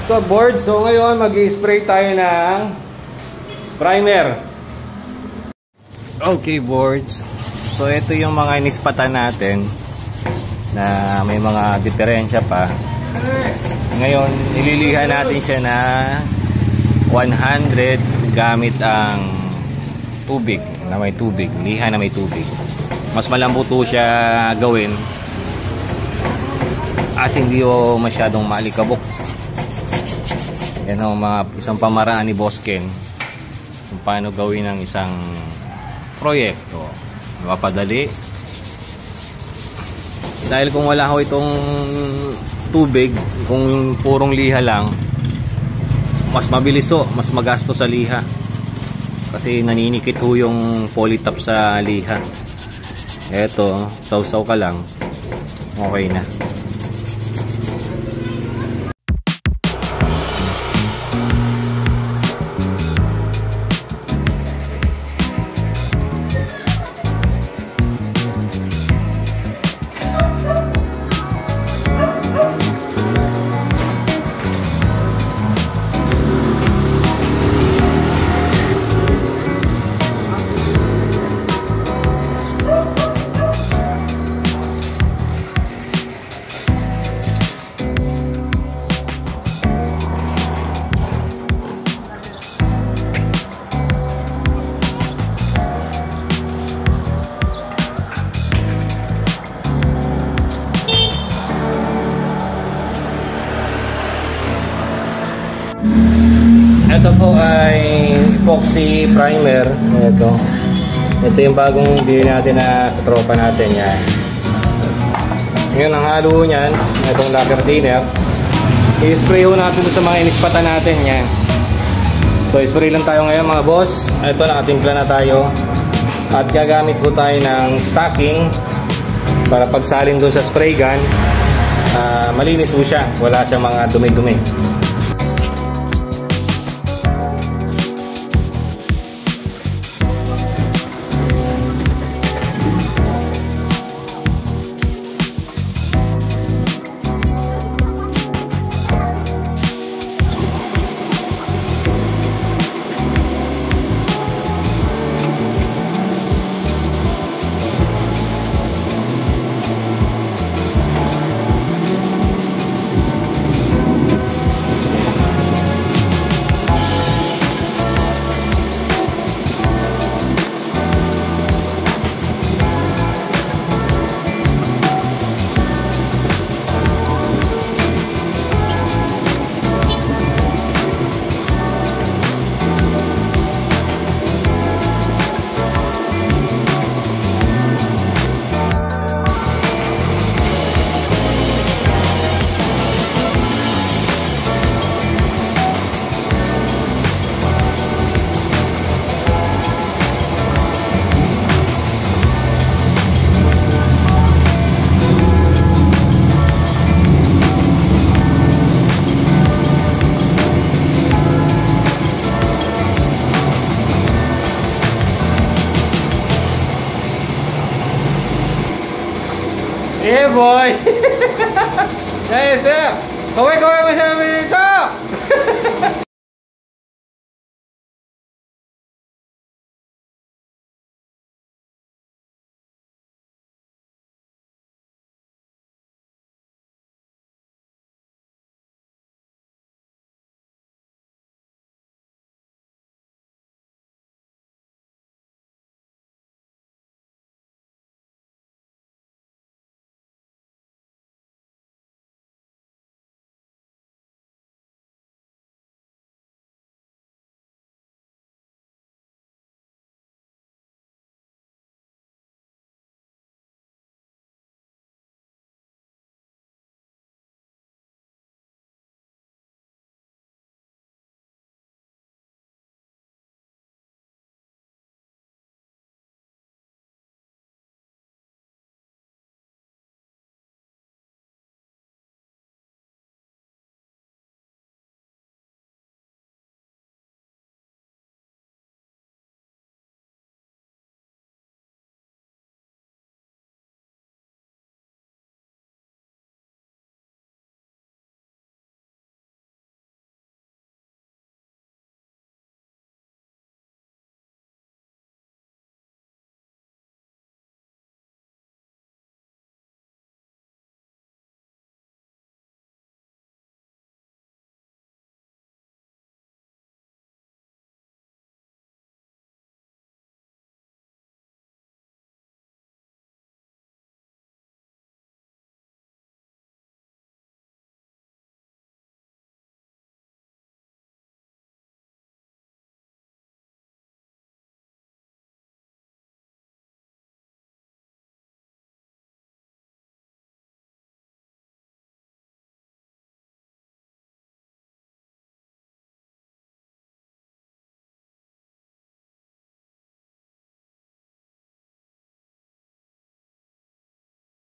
So board, so ngayon mag-i-spray tayo ng primer. Okay boards, so ito yung mga inispatan natin na may mga diferensya pa. Ngayon ililiha natin siya na 100 gamit ang tubig, na may tubig, liha na may tubig. Mas malambot siya gawin at hindi masyadong malikabok. Yan ang isang pamaraan ni Boss Ken kung paano gawin ang isang proyekto. Mapadali. Dahil kung wala ho itong tubig, kung purong liha lang, mas mabilis ho, mas magasto sa liha. Kasi naninikit ho yung polytop sa liha. Eto, sausaw ka lang. Okay na. Ito po ay epoxy primer. Ito yung bagong bili natin na tropa natin yan. Ngayon ang halo niyan, itong lacquer thinner. I-spray ho natin sa mga inispatan natin yan. So i-spray lang tayo ngayon mga boss. Ito, nakatimpla na tayo. At gagamit po tayo ng stocking para pagsalin dun sa spray gun, malinis po siya. Wala siyang mga dumi-dumi. Yeah boy! Hey sir! Kaway mo siya dito!